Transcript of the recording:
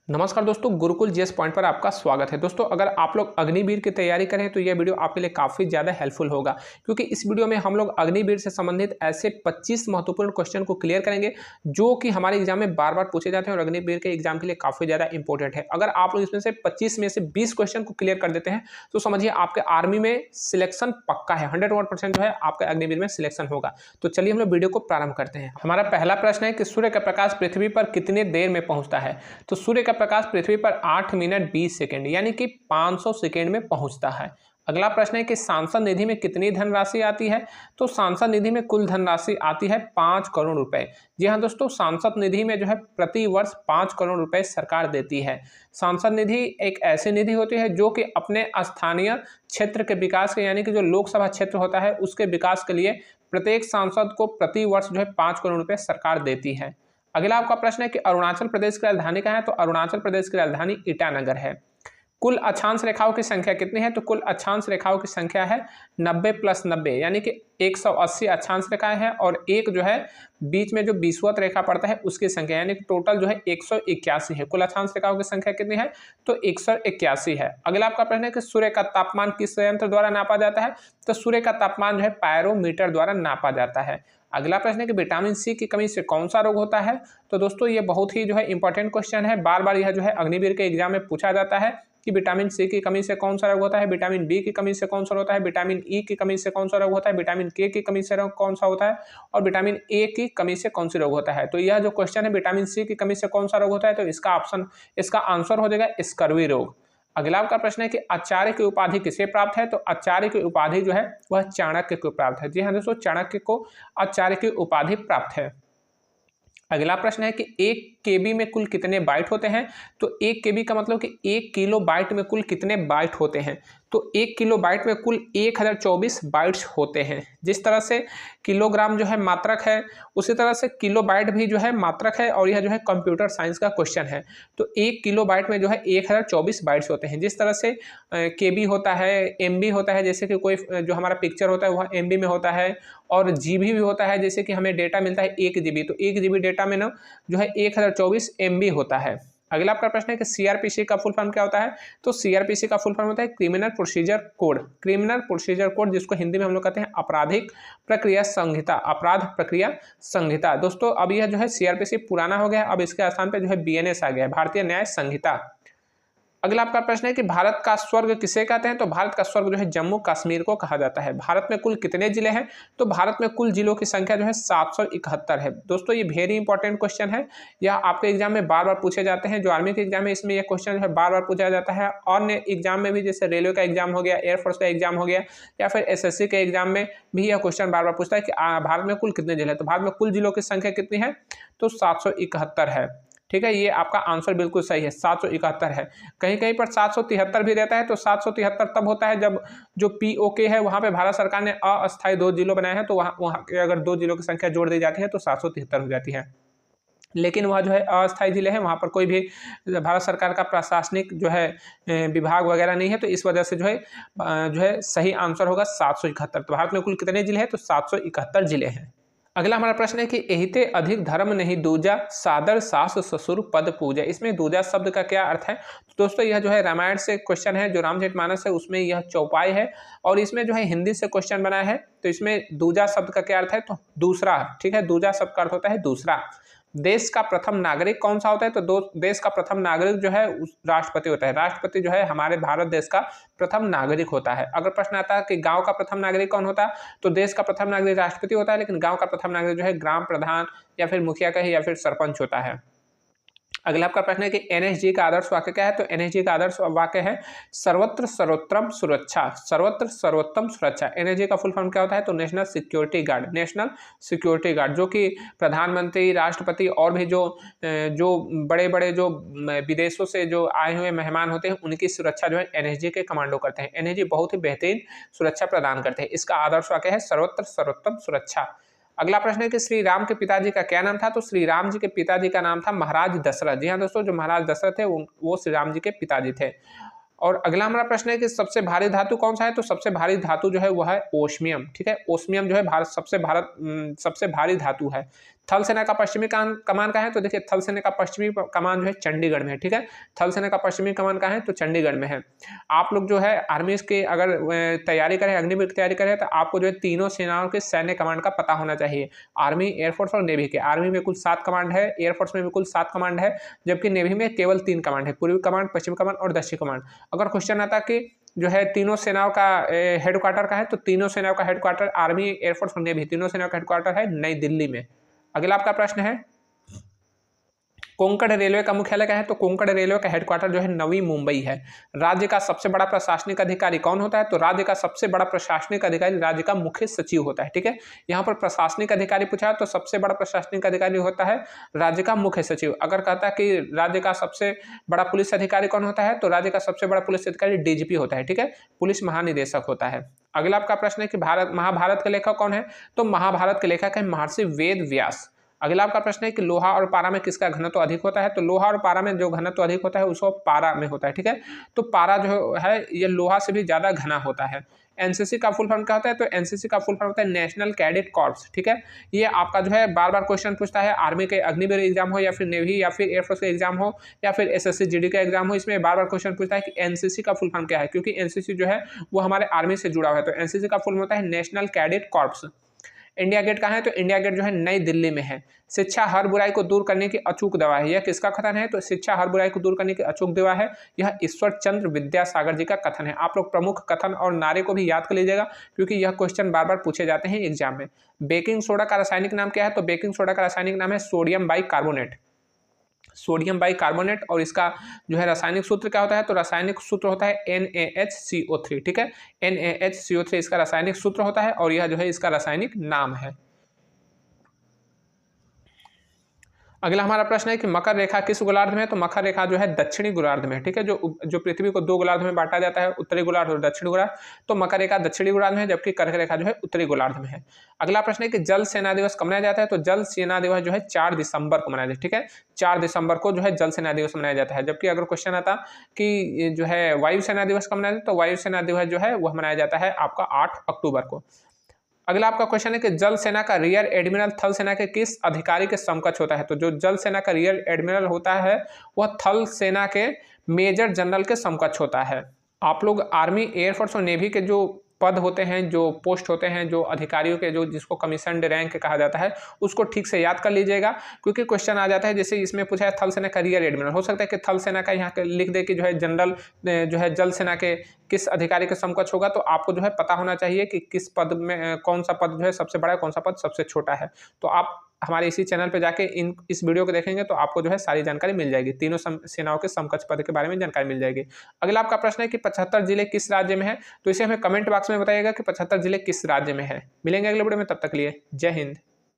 नमस्कार दोस्तों, Gurukul GS point पर आपका स्वागत है। दोस्तों, अगर आप लोग अग्निवीर की तैयारी करें तो यह वीडियो आपके लिए काफ़ी ज़्यादा हेल्पफुल होगा, क्योंकि इस वीडियो में हम लोग अग्निवीर से संबंधित ऐसे 25 महत्वपूर्ण क्वेश्चन को क्लियर करेंगे जो कि हमारे एग्जाम में बार बार पूछे जाते हैं और अग्निवीर के एग्जाम के लिए काफ़ी ज़्यादा इंपॉर्टेंट है। अगर आप लोग इसमें से 25 में से 20 क्वेश्चन को क्लियर कर देते हैं तो समझिए आपके आर्मी में सिलेक्शन पक्का है। 101% जो है आपका अग्निवीर में सिलेक्शन होगा। तो चलिए हम लोग वीडियो को प्रारंभ करते हैं। हमारा पहला प्रश्न है कि सूर्य का प्रकाश पृथ्वी पर कितनी देर में पहुंचता है। तो सूर्य का प्रकाश पृथ्वी पर 8 मिनट 20 सेकंड यानी कि 500 सेकंड में पहुंचता है। अगला प्रश्न है कि सांसद निधि में कितनी धनराशि आती है। तो सांसद निधि में कुल धनराशि आती है 5 करोड़ रुपए। जी हाँ दोस्तों, सांसद निधि में जो है प्रति वर्ष 5 करोड़ रुपए सरकार देती है। सांसद निधि एक ऐसी निधि होती है जो कि अपने स्थानीय क्षेत्र के विकास के यानी कि जो लोकसभा क्षेत्र होता है उसके विकास के लिए प्रत्येक सांसद को प्रति वर्ष जो है 5 करोड़ रुपए सरकार देती है। अगला आपका प्रश्न है कि अरुणाचल प्रदेश की राजधानी कहाँ है। तो अरुणाचल प्रदेश की राजधानी ईटानगर है। कुल अक्षांश रेखाओं की संख्या कितनी है। तो कुल अक्षांश रेखाओं की संख्या है 90 + 90 यानी कि 180 अक्षांश रेखाएं हैं और एक जो है बीच में जो 20वां रेखा पड़ता है उसकी संख्या यानी कि टोटल जो है 181 है। कुल अक्षांश रेखाओं की संख्या कितनी है। तो 181 है। अगला आपका प्रश्न है कि सूर्य का तापमान किस यंत्र द्वारा नापा जाता है। तो सूर्य का तापमान जो है पायरोमीटर द्वारा नापा जाता है। अगला प्रश्न है कि विटामिन सी की कमी से कौन सा रोग होता है। तो दोस्तों ये बहुत ही जो है इंपॉर्टेंट क्वेश्चन है, बार बार यह जो है अग्निवीर के एग्जाम में पूछा जाता है कि विटामिन सी की कमी से कौन सा रोग होता है, विटामिन बी की कमी से कौन सा होता है, विटामिन ई की कमी से कौन सा रोग होता है, विटामिन के की कमी से कौन सा होता है और विटामिन ए की कमी से कौन सी रोग होता है। तो यह जो क्वेश्चन है विटामिन सी की कमी से कौन सा रोग होता है, तो इसका आंसर हो जाएगा स्कर्वी रोग। अगला आपका प्रश्न है कि आचार्य की उपाधि किसे प्राप्त है। तो आचार्य की उपाधि जो है वह चाणक्य को प्राप्त है। जी हाँ दोस्तों, चाणक्य को आचार्य की उपाधि प्राप्त है। अगला प्रश्न है कि 1 केबी में कुल कितने बाइट होते हैं। तो 1 केबी का मतलब कि 1 किलो बाइट में कुल कितने बाइट होते हैं। तो 1 किलो बाइट में कुल 1024 बाइट्स होते हैं। जिस तरह से किलोग्राम जो है मात्रक है उसी तरह से किलो बाइट भी जो है मात्रक है और यह जो है कंप्यूटर साइंस का क्वेश्चन है। तो 1 किलो बाइट में जो है 1024 बाइट्स होते हैं। जिस तरह से केबी होता है, एमबी होता है, जैसे कि कोई जो हमारा पिक्चर होता है वह एमबी में होता है और जीबी भी होता है, जैसे कि हमें डेटा मिलता है 1 जीबी। तो 1 जीबी डेटा में ना जो है 1024 एमबी होता है। अगला आपका प्रश्न है कि सीआरपीसी का फुल फॉर्म क्या होता है। तो सीआरपीसी का फुल फॉर्म होता है criminal procedure code. Criminal procedure code जिसको हिंदी में हम लोग कहते हैं आपराधिक प्रक्रिया संहिता, अपराध प्रक्रिया संहिता। दोस्तों अब यह जो है सीआरपीसी पुराना हो गया, अब इसके स्थान पे जो है बीएनएस आ गया है, भारतीय न्याय संहिता। अगला आपका प्रश्न है कि भारत का स्वर्ग किसे कहते हैं। तो भारत का स्वर्ग जो है जम्मू कश्मीर को कहा जाता है। भारत में कुल कितने जिले हैं। तो भारत में कुल जिलों की संख्या जो है 771 है। दोस्तों ये वेरी इंपॉर्टेंट क्वेश्चन है, यह आपके एग्जाम में बार बार पूछे जाते हैं। जो आर्मी के एग्जाम है इसमें यह क्वेश्चन जो है बार बार पूछा जाता है। अन्य एग्जाम में भी जैसे रेलवे का एग्जाम हो गया, एयरफोर्स का एग्जाम हो गया या फिर एसएससी के एग्जाम में भी यह क्वेश्चन बार बार पूछता है कि भारत में कुल कितने जिले हैं। तो भारत में कुल जिलों की संख्या कितनी है। तो 771 है। ठीक है, ये आपका आंसर बिल्कुल सही है, 771 है। कहीं कहीं पर 773 भी रहता है। तो 773 तब होता है जब जो पीओके है वहां पे भारत सरकार ने अस्थायी 2 जिलों बनाए हैं, तो वहां के अगर 2 जिलों की संख्या जोड़ दी जाती है तो 773 हो जाती है। लेकिन वह जो है अस्थायी जिले हैं, वहां पर कोई भी भारत सरकार का प्रशासनिक जो है विभाग वगैरह नहीं है, तो इस वजह से जो है सही आंसर होगा 771। तो भारत में कुल कितने जिले हैं। तो 771 जिले हैं। अगला हमारा प्रश्न है कि एहिते अधिक धर्म नहीं दूजा, सादर सास ससुर पद पूजा। इसमें दूजा शब्द का क्या अर्थ है। तो दोस्तों यह जो है रामायण से क्वेश्चन है, जो रामचरितमानस है उसमें यह चौपाई है और इसमें जो है हिंदी से क्वेश्चन बना है। तो इसमें दूजा शब्द का क्या अर्थ है। तो दूसरा, ठीक है, दूजा शब्द का अर्थ होता है दूसरा। देश का प्रथम नागरिक कौन सा होता है। तो देश का प्रथम नागरिक जो है राष्ट्रपति होता है। राष्ट्रपति जो है हमारे भारत देश का प्रथम नागरिक होता है। अगर प्रश्न आता है कि गांव का प्रथम नागरिक कौन होता है, तो देश का प्रथम नागरिक राष्ट्रपति होता है, लेकिन गांव का प्रथम नागरिक जो है ग्राम प्रधान या फिर मुखिया का ही या फिर सरपंच होता है। अगला आपका प्रश्न है कि एनएसजी का आदर्श वाक्य क्या है। तो एनएसजी का आदर्श वाक्य है सर्वत्र सर्वोत्तम सुरक्षा। सर्वत्र सर्वोत्तम सुरक्षा। एनएसजी का फुल फॉर्म क्या होता है। तो national security guard. National security guard जो कि प्रधानमंत्री, राष्ट्रपति और भी जो बड़े बड़े जो विदेशों से जो आए हुए मेहमान होते हैं उनकी सुरक्षा जो है एनएसजी के कमांडो करते हैं। एनएसजी बहुत ही बेहतरीन सुरक्षा प्रदान करते हैं। इसका आदर्श वाक्य है सर्वत्र सर्वोत्तम सुरक्षा। अगला प्रश्न है कि श्री राम के पिताजी का क्या नाम था। तो श्री राम जी के पिताजी का नाम था महाराज दशरथ। जी हाँ दोस्तों, जो महाराज दशरथ थे वो श्री राम जी के पिताजी थे। और अगला हमारा प्रश्न है कि सबसे भारी धातु कौन सा है। तो सबसे भारी धातु जो है वह है ओस्मियम। ठीक है, ओस्मियम जो है सबसे भारी धातु है। थल सेना का पश्चिमी कमान कहाँ है, तो देखिए थल सेना का पश्चिमी कमान जो है चंडीगढ़ में है, ठीक है। थल सेना का पश्चिमी कमान कहाँ है, तो चंडीगढ़ में है। आप लोग जो है आर्मी के अगर तैयारी करें, अग्निवीर की तैयारी करें, तो आपको जो है तीनों सेनाओं के सैन्य कमांड का पता होना चाहिए। आर्मी, एयरफोर्स और नेवी के। आर्मी में कुल 7 कमांड है, एयरफोर्स में भी कुल 7 कमांड है, जबकि नेवी में केवल 3 कमांड है, पूर्वी कमांड, पश्चिम कमांड और दक्षिण कमांड। अगर क्वेश्चन आता कि जो है तीनों सेनाओं का हेडक्वार्टर का है, तो तीनों सेनाओं का हेडक्वार्टर आर्मी, एयरफोर्स और नेवी तीनों सेनाओं का हेडक्वार्टर है नई दिल्ली में। अगला आपका प्रश्न है कोंकण रेलवे का मुख्यालय क्या है, तो कोंकण रेलवे का हेडक्वार्टर जो है नवी मुंबई है। राज्य का सबसे बड़ा प्रशासनिक अधिकारी कौन होता है, तो राज्य का सबसे बड़ा प्रशासनिक अधिकारी राज्य का मुख्य सचिव होता है, ठीक है। यहाँ पर प्रशासनिक अधिकारी पूछा है, तो सबसे बड़ा प्रशासनिक अधिकारी होता है राज्य का मुख्य सचिव। अगर कहता है कि राज्य का सबसे बड़ा पुलिस अधिकारी कौन होता है, तो राज्य का सबसे बड़ा पुलिस अधिकारी डीजीपी होता है, ठीक है, पुलिस महानिदेशक होता है। अगला आपका प्रश्न है कि महाभारत के लेखक कौन है, तो महाभारत के लेखक है महर्षि वेद व्यास। अगला आपका प्रश्न है कि लोहा और पारा में किसका घनत्व अधिक होता है, तो लोहा और पारा में जो घनत्व अधिक होता है उसको पारा में होता है, ठीक है। तो पारा जो है ये लोहा से भी ज्यादा घना होता है। एनसीसी का फुल फॉर्म क्या होता है, तो एनसीसी का फुल फॉर्म होता है नेशनल कैडेट कॉर्प्स, ठीक है। ये आपका जो है बार बार क्वेश्चन पूछता है, आर्मी के अग्निवीर एग्जाम हो या फिर नेवी या फिर एयरफोर्स का एग्जाम हो या फिर एसएससी जीडी का एग्जाम हो, इसमें बार बार क्वेश्चन पूछता है कि एनसीसी का फुल फॉर्म क्या है, क्योंकि एनसीसी जो है वो हमारे आर्मी से जुड़ा हुआ है। तो एनसीसी का फुल होता है national cadet corps. India Gate कहाँ है, तो इंडिया गेट जो है नई दिल्ली में है। शिक्षा हर बुराई को दूर करने की अचूक दवा है, यह किसका कथन है, तो शिक्षा हर बुराई को दूर करने की अचूक दवा है, यह ईश्वर चंद्र विद्यासागर जी का कथन है। आप लोग प्रमुख कथन और नारे को भी याद कर लीजिएगा, क्योंकि यह क्वेश्चन बार बार पूछे जाते हैं एग्जाम में। बेकिंग सोडा का रासायनिक नाम क्या है, तो बेकिंग सोडा का रासायनिक नाम है सोडियम बाइकार्बोनेट। Sodium bicarbonate. और इसका जो है रासायनिक सूत्र क्या होता है, तो रासायनिक सूत्र होता है NaHCO3, ठीक है। NaHCO3 इसका रासायनिक सूत्र होता है और यह जो है इसका रासायनिक नाम है। अगला हमारा प्रश्न है कि मकर रेखा किस गोलार्ध में है, तो मकर रेखा जो है दक्षिणी गोलार्ध में है, ठीक है। जो पृथ्वी को 2 गोलार्ध में बांटा जाता है, उत्तरी गोलार्ध और दक्षिणी गोलार्ध, तो मकर रेखा दक्षिणी गोलार्ध में है, जबकि कर्क रेखा जो है उत्तरी गोलार्ध में है। अगला प्रश्न है कि जल सेना दिवस कब मनाया जाता है, तो जल सेना दिवस जो है 4 दिसंबर को मनाया जाता है, ठीक है। 4 दिसंबर को जो है जल सेना दिवस मनाया जाता है। जबकि अगर क्वेश्चन आता कि जो है वायु सेना दिवस कब मनाया जाता है, तो वायु सेना दिवस जो है वह मनाया जाता है आपका 8 अक्टूबर को। अगला आपका क्वेश्चन है कि जल सेना का रियर एडमिरल थल सेना के किस अधिकारी के समकक्ष होता है, तो जो जल सेना का रियर एडमिरल होता है वह थल सेना के मेजर जनरल के समकक्ष होता है। आप लोग आर्मी, एयरफोर्स और नेवी के जो पद होते हैं, जो पोस्ट होते हैं, जो अधिकारियों के, जो जिसको कमीशनड रैंक कहा जाता है, उसको ठीक से याद कर लीजिएगा, क्योंकि क्वेश्चन आ जाता है। जैसे इसमें पूछा है थल सेना का रियर एडमिरल, हो सकता है कि थल सेना का यहाँ लिख दे कि जो है जनरल जो है जल सेना के किस अधिकारी के समकक्ष होगा, तो आपको जो है पता होना चाहिए कि किस पद में कौन सा पद जो है सबसे बड़ा है, कौन सा पद सबसे छोटा है। तो आप हमारे इसी चैनल पे जाके इस वीडियो को देखेंगे तो आपको जो है सारी जानकारी मिल जाएगी, तीनों सेनाओं के समकक्ष पद के बारे में जानकारी मिल जाएगी। अगला आपका प्रश्न है कि 75 जिले किस राज्य में है, तो इसे हमें कमेंट बॉक्स में बताइएगा कि 75 जिले किस राज्य में है। मिलेंगे अगले वीडियो में, तब तक के लिए जय हिंद।